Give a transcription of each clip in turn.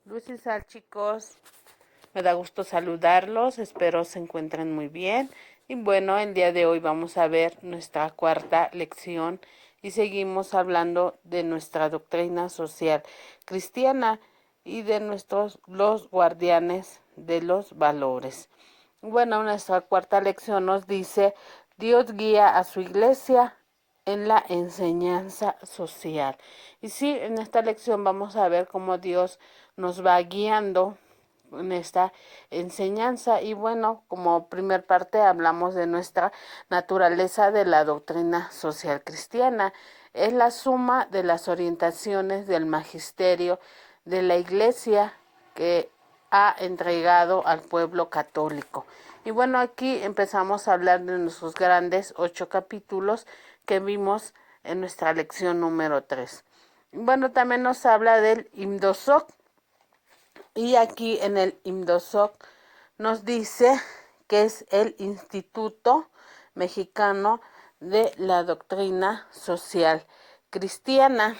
Luz y Sal, chicos. Me da gusto saludarlos, espero se encuentren muy bien. Y bueno, el día de hoy vamos a ver nuestra cuarta lección y seguimos hablando de nuestra doctrina social cristiana y de los guardianes de los valores. Bueno, nuestra cuarta lección nos dice: Dios guía a su iglesia en la enseñanza social. Y sí, en esta lección vamos a ver cómo Dios nos va guiando en esta enseñanza. Y bueno, como primer parte hablamos de nuestra naturaleza de la doctrina social cristiana. Es la suma de las orientaciones del magisterio de la Iglesia que ha entregado al pueblo católico. Y bueno, aquí empezamos a hablar de nuestros grandes 8 capítulos que vimos en nuestra lección número 3. Bueno, también nos habla del IMDOSOC, y aquí en el IMDOSOC nos dice que es el Instituto Mexicano de la Doctrina Social Cristiana.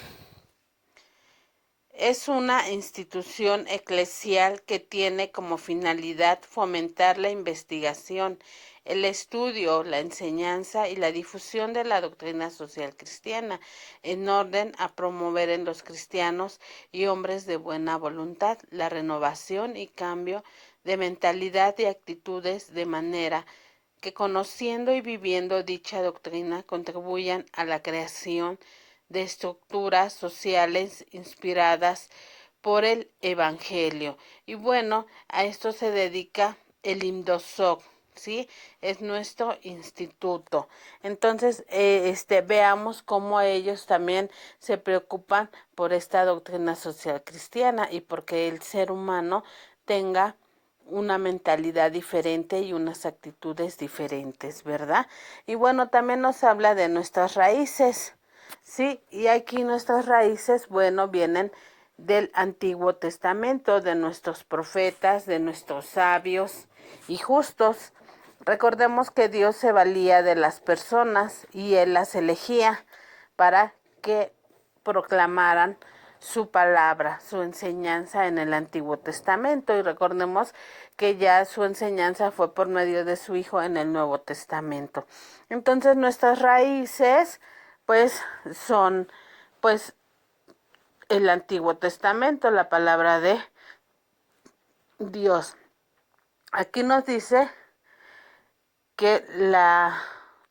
Es una institución eclesial que tiene como finalidad fomentar la investigación, el estudio, la enseñanza y la difusión de la doctrina social cristiana, en orden a promover en los cristianos y hombres de buena voluntad la renovación y cambio de mentalidad y actitudes, de manera que, conociendo y viviendo dicha doctrina, contribuyan a la creación de estructuras sociales inspiradas por el Evangelio. Y bueno, a esto se dedica el IMDOSOC, ¿sí? Es nuestro instituto. Entonces, veamos cómo ellos también se preocupan por esta doctrina social cristiana y porque el ser humano tenga una mentalidad diferente y unas actitudes diferentes, ¿verdad? Y bueno, también nos habla de nuestras raíces. Sí, y aquí nuestras raíces, bueno, vienen del Antiguo Testamento, de nuestros profetas, de nuestros sabios y justos. Recordemos que Dios se valía de las personas y Él las elegía para que proclamaran su palabra, su enseñanza en el Antiguo Testamento. Y recordemos que ya su enseñanza fue por medio de su Hijo en el Nuevo Testamento. Entonces nuestras raíces pues son pues el Antiguo Testamento, la palabra de Dios. Aquí nos dice que la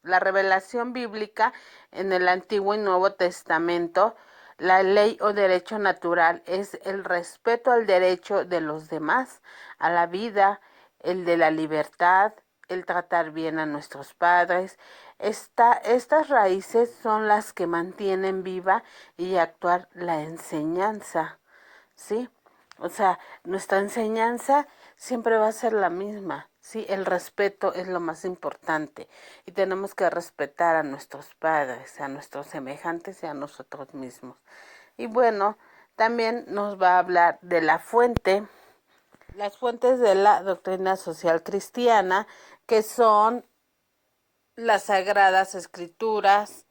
revelación bíblica en el Antiguo y Nuevo Testamento, la ley o derecho natural es el respeto al derecho de los demás, a la vida, el de la libertad, el tratar bien a nuestros padres. Estas raíces son las que mantienen viva y actuar la enseñanza, ¿sí? O sea, nuestra enseñanza siempre va a ser la misma, ¿sí? El respeto es lo más importante y tenemos que respetar a nuestros padres, a nuestros semejantes y a nosotros mismos. Y bueno, también nos va a hablar de la fuente, las fuentes de la doctrina social cristiana, que son las sagradas escrituras,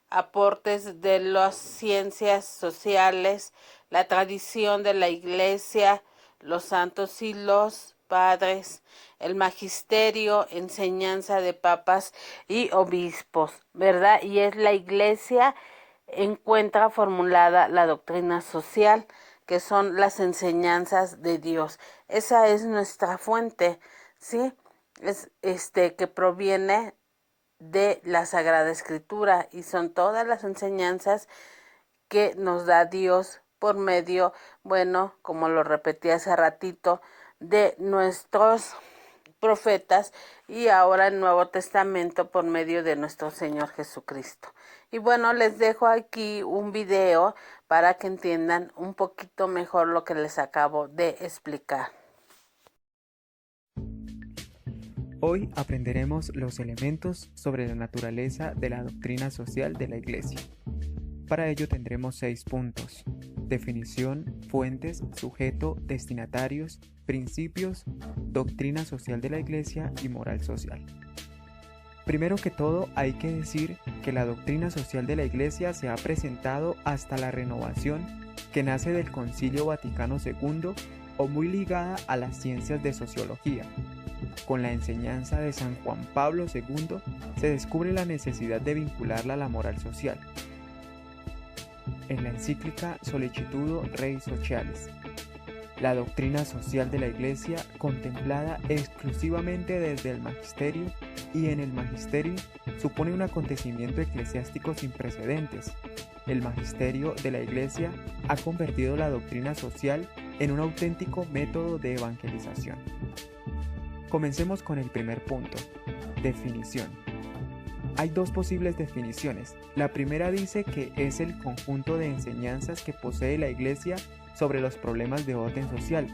aportes de las ciencias sociales, la tradición de la Iglesia, los santos y los padres, el magisterio, enseñanza de papas y obispos, ¿verdad? Y es la Iglesia encuentra formulada la doctrina social, que son las enseñanzas de Dios. Esa es nuestra fuente, ¿sí? Es que proviene de la Sagrada Escritura y son todas las enseñanzas que nos da Dios por medio, bueno, como lo repetí hace ratito, de nuestros profetas y ahora el Nuevo Testamento por medio de nuestro Señor Jesucristo. Y bueno, les dejo aquí un video para que entiendan un poquito mejor lo que les acabo de explicar. Hoy aprenderemos los elementos sobre la naturaleza de la doctrina social de la Iglesia. Para ello tendremos 6 puntos: definición, fuentes, sujeto, destinatarios, principios, doctrina social de la Iglesia y moral social. Primero que todo, hay que decir que la doctrina social de la Iglesia se ha presentado hasta la renovación que nace del Concilio Vaticano II o muy ligada a las ciencias de sociología. Con la enseñanza de San Juan Pablo II se descubre la necesidad de vincularla a la moral social. En la encíclica Sollicitudo Rei Socialis, la doctrina social de la Iglesia, contemplada exclusivamente desde el magisterio y en el magisterio, supone un acontecimiento eclesiástico sin precedentes. El magisterio de la Iglesia ha convertido la doctrina social en un auténtico método de evangelización. Comencemos con el primer punto, definición. Hay dos posibles definiciones. La primera dice que es el conjunto de enseñanzas que posee la Iglesia sobre los problemas de orden social.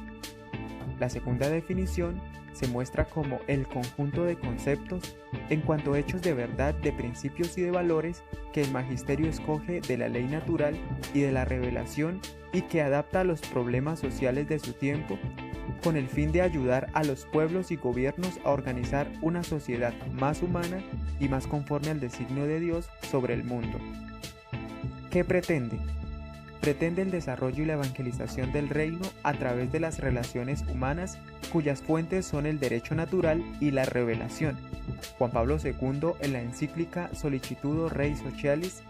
La segunda definición se muestra como el conjunto de conceptos en cuanto a hechos de verdad, de principios y de valores que el magisterio escoge de la ley natural y de la revelación y que adapta a los problemas sociales de su tiempo con el fin de ayudar a los pueblos y gobiernos a organizar una sociedad más humana y más conforme al designio de Dios sobre el mundo. ¿Qué pretende? Pretende el desarrollo y la evangelización del reino a través de las relaciones humanas cuyas fuentes son el derecho natural y la revelación. Juan Pablo II, en la encíclica Sollicitudo Rei Socialis,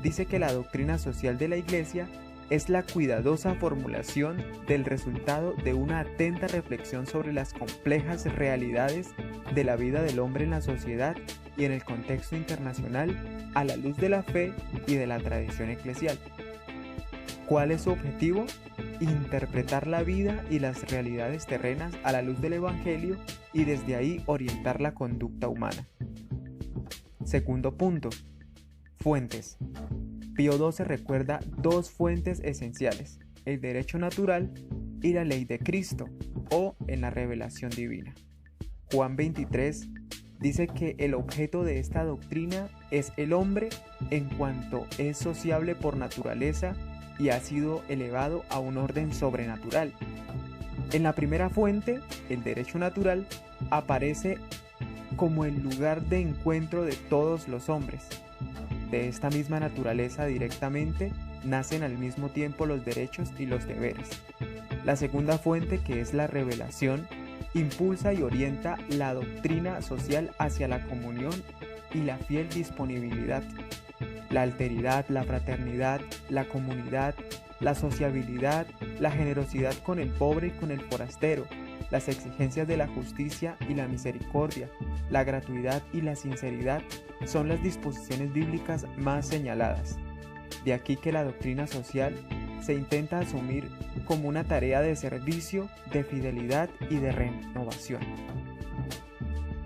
dice que la doctrina social de la Iglesia es la cuidadosa formulación del resultado de una atenta reflexión sobre las complejas realidades de la vida del hombre en la sociedad y en el contexto internacional a la luz de la fe y de la tradición eclesial. ¿Cuál es su objetivo? Interpretar la vida y las realidades terrenas a la luz del Evangelio y desde ahí orientar la conducta humana. Segundo punto, fuentes. Pío XII recuerda dos fuentes esenciales, el derecho natural y la ley de Cristo, o en la revelación divina. Juan 23 dice que el objeto de esta doctrina es el hombre en cuanto es sociable por naturaleza y ha sido elevado a un orden sobrenatural. En la primera fuente, el derecho natural, aparece como el lugar de encuentro de todos los hombres. De esta misma naturaleza directamente nacen al mismo tiempo los derechos y los deberes. La segunda fuente, que es la revelación, impulsa y orienta la doctrina social hacia la comunión y la fiel disponibilidad. La alteridad, la fraternidad, la comunidad, la sociabilidad, la generosidad con el pobre y con el forastero, las exigencias de la justicia y la misericordia, la gratuidad y la sinceridad son las disposiciones bíblicas más señaladas. De aquí que la doctrina social se intenta asumir como una tarea de servicio, de fidelidad y de renovación.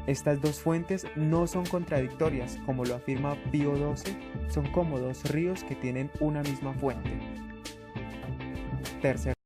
Estas dos fuentes no son contradictorias, como lo afirma Pío XII, son como dos ríos que tienen una misma fuente. Tercer